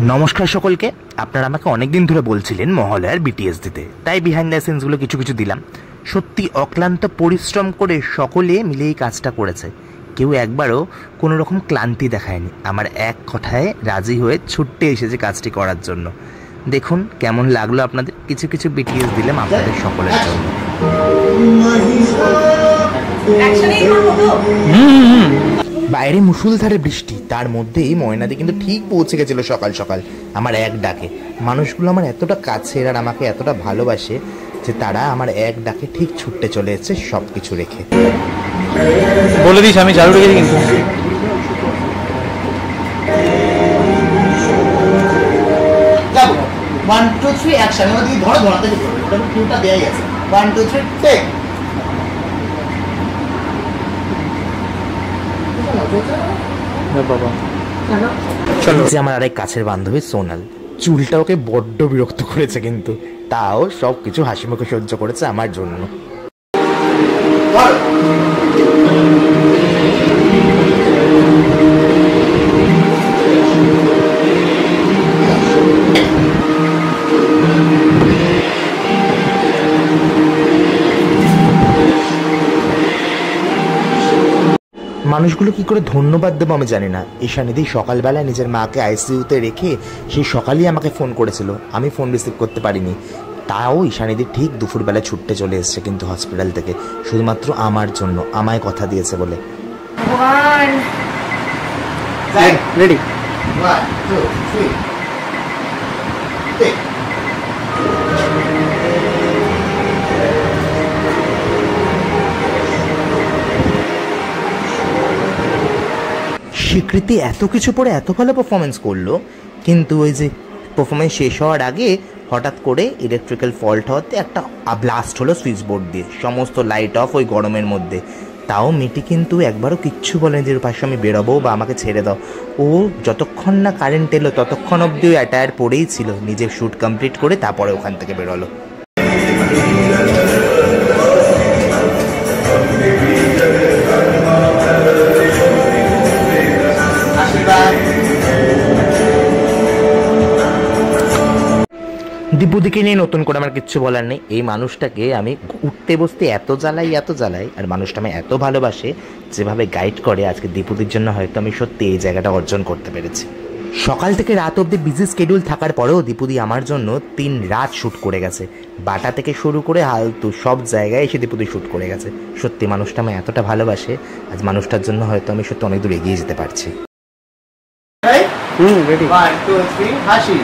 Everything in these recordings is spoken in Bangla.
নমস্কার সকলকে। আপনারা আমাকে অনেকদিন ধরে বলছিলেন মহালয়ার বিটিএস দিতে, তাই বিহাইন্ড দ্য সিনসগুলো কিছু কিছু দিলাম। সত্যি অক্লান্ত পরিশ্রম করে সকলে মিলে এই কাজটা করেছে, কেউ একবারও কোনো রকম ক্লান্তি দেখায়নি। আমার এক কথায় রাজি হয়ে ছুটতে এসেছে কাজটি করার জন্য। দেখুন কেমন লাগলো আপনাদের। কিছু কিছু বিটিএস দিলাম আপনাদের সকলের জন্য। বাইরে মুষলধারে বৃষ্টি, তার মধ্যেই ময়নাদি কিন্তু ঠিক পৌঁছে গেছিল সকাল সকাল আমার এক ডাকে। মানুষগুলো আমার এতটা কাছের আর আমাকে এতটা ভালোবাসে যে তারা আমার এক ডাকে ঠিক ছুটতে চলে এসেছে সব কিছু রেখে। বলে দিস আমি চালু রেখেছি কিন্তু। One two three action. ধরো ধরাতে কিউটা দেয়াই আছে। 1 2 3 টেক। আমার আরেক কাছের বান্ধবী সোনাল, চুলটা ওকে বড্ড বিরক্ত করেছে, কিন্তু তাও সব কিছু হাসি মুখে সহ্য করেছে আমার জন্য। মানুষগুলো কি করে ধন্যবাদ দেবো আমি জানি না। ঈশানিদি সকালবেলায় নিজের মাকে আইসিইউতে রেখে সেই সকালেই আমাকে ফোন করেছিল, আমি ফোন রিসিভ করতে পারিনি। তাও ঈশানিদি ঠিক দুপুরবেলায় ছুটতে চলে এসছে কিন্তু হসপিটাল থেকে, শুধুমাত্র আমার জন্য, আমায় কথা দিয়েছে বলে। Ready 1 2 3 take. স্বীকৃতি এত কিছু পরে এত ভালো পারফরমেন্স করলো, কিন্তু ওই যে পারফরমেন্স শেষ হওয়ার আগে হঠাৎ করে ইলেকট্রিক্যাল ফল্ট হওয়াতে একটা ব্লাস্ট হলো সুইচ বোর্ড দিয়ে, সমস্ত লাইট অফ ওই গরমের মধ্যে। তাও মেয়েটি কিন্তু একবারও কিচ্ছু বলেনি যে পাশে আমি বেরোবো বা আমাকে ছেড়ে দাও। ও যতক্ষণ না কারেন্ট এলো ততক্ষণ অব্দি ওই অ্যাটায়ার পরেই ছিল, নিজের শ্যুট কমপ্লিট করে তারপরে ওখান থেকে বেরোলো। দীপুদিকে নিয়ে নতুন করে আমার কিচ্ছু বলার নেই। এই মানুষটাকে আমি উঠতে বসতে এত জ্বালাই, আর মানুষটা আমি এত ভালোবাসে, যেভাবে গাইড করে, আজকে দীপুদির জন্য হয়তো আমি সত্যি এই জায়গাটা অর্জন করতে পেরেছি। সকাল থেকে রাত অবধি বিজি স্কেডিউল থাকার পরেও দীপুদি আমার জন্য 3 রাত শ্যুট করে গেছে। বাটা থেকে শুরু করে হালতু সব জায়গায় এসে দীপুদি শ্যুট করে গেছে। সত্যি মানুষটা আমি এতটা ভালোবাসে, আজ মানুষটার জন্য হয়তো আমি সত্যি অনেক দূর এগিয়ে যেতে পারছি। রেডি 1 2 3 হাসি।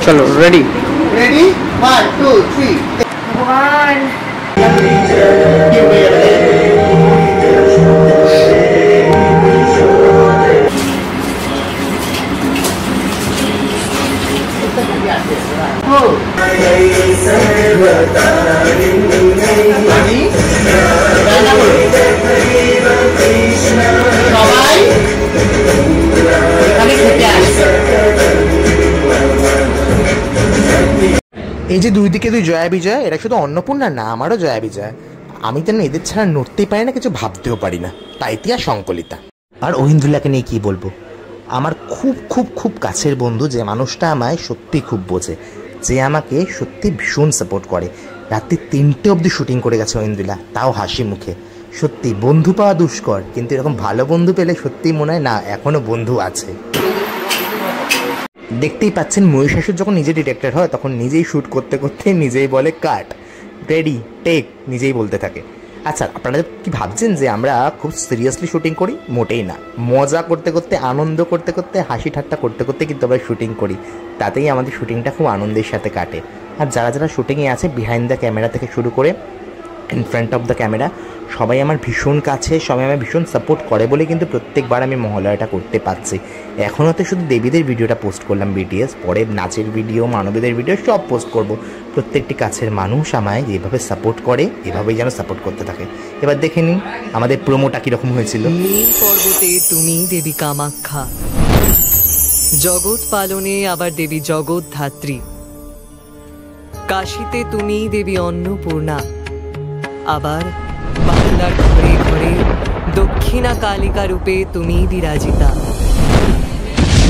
চলো রেডি 1 2 3 1। এই যে দুই দিকে দুই জয়া বিজয়, এটা শুধু অন্নপূর্ণা না, আমারও জয়া বিজয়। আমি তো এদের ছাড়া নড়তেই পারি না, কিছু ভাবতেও পারি না। তাই আর সংকলিতা আর ঐন্দ্রিলাকে নিয়ে কি বলবো। আমার খুব খুব খুব কাছের বন্ধু, যে মানুষটা আমায় সত্যি খুব বোঝে, যে আমাকে সত্যি ভীষণ সাপোর্ট করে। রাত্রি 3টে অবধি শুটিং করে গেছে ঐন্দ্রিলা, তাও হাসি মুখে। সত্যি বন্ধু পাওয়া দুষ্কর, কিন্তু এরকম ভালো বন্ধু পেলে সত্যিই মনে হয় না এখনো বন্ধু আছে। দেখতেই পাচ্ছেন মহিষাসুর যখন নিজে ডিরেক্টর হয় তখন নিজেই শ্যুট করতে করতে নিজেই বলে কাট, রেডি, টেক, নিজেই বলতে থাকে। আচ্ছা, আপনারা কি ভাবছেন যে আমরা খুব সিরিয়াসলি শুটিং করি? মোটেই না। মজা করতে করতে, আনন্দ করতে করতে, হাসি ঠাট্টা করতে করতে কিন্তু আমরা শুটিং করি। তাতেই আমাদের শুটিংটা খুব আনন্দের সাথে কাটে। আর যারা যারা শুটিংয়ে আছে, বিহাইন্ড দ্য ক্যামেরা থেকে শুরু করে in front of the camera, সবাই আমার ভীষণ কাছে, সবাই আমার ভীষণ সাপোর্ট করে বলে কিন্তু প্রত্যেকবার আমি মহালয়াটা করতে পারছি। এখনও তো শুধু দেবীদের ভিডিওটা পোস্ট করলাম বিটিএস, পরে নাচের ভিডিও, মানবীদের ভিডিও সব পোস্ট করব। প্রত্যেকটি কাছের মানুষ আমায় যেভাবে সাপোর্ট করে, এভাবেই যেন সাপোর্ট করতে থাকে। এবার দেখে নিন আমাদের প্রোমোটা কীরকম হয়েছিল। নীল পর্বতে তুমি দেবী কামাখ্যা, জগৎ পালনে আবার দেবী জগৎ ধাত্রী, কাশীতে তুমি দেবী অন্নপূর্ণা, আবার বাংলার ঘরে ঘরে দক্ষিণ দক্ষিণা কালিকা রূপে তুমি বিরাজিতা।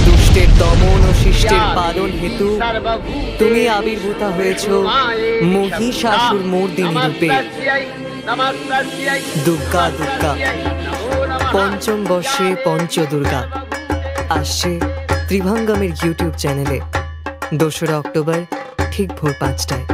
দুষ্টের দমন ও শিষ্টের পালন হেতু তুমি আবির্ভূতা হয়েছ মহিষাসুর মর্দিনী রূপে। দুর্গা দুর্গা, পঞ্চম বর্ষে পঞ্চদুর্গা আসছে ত্রিভঙ্গমের ইউটিউব চ্যানেলে 2রা অক্টোবর ঠিক ভোর 5টায়।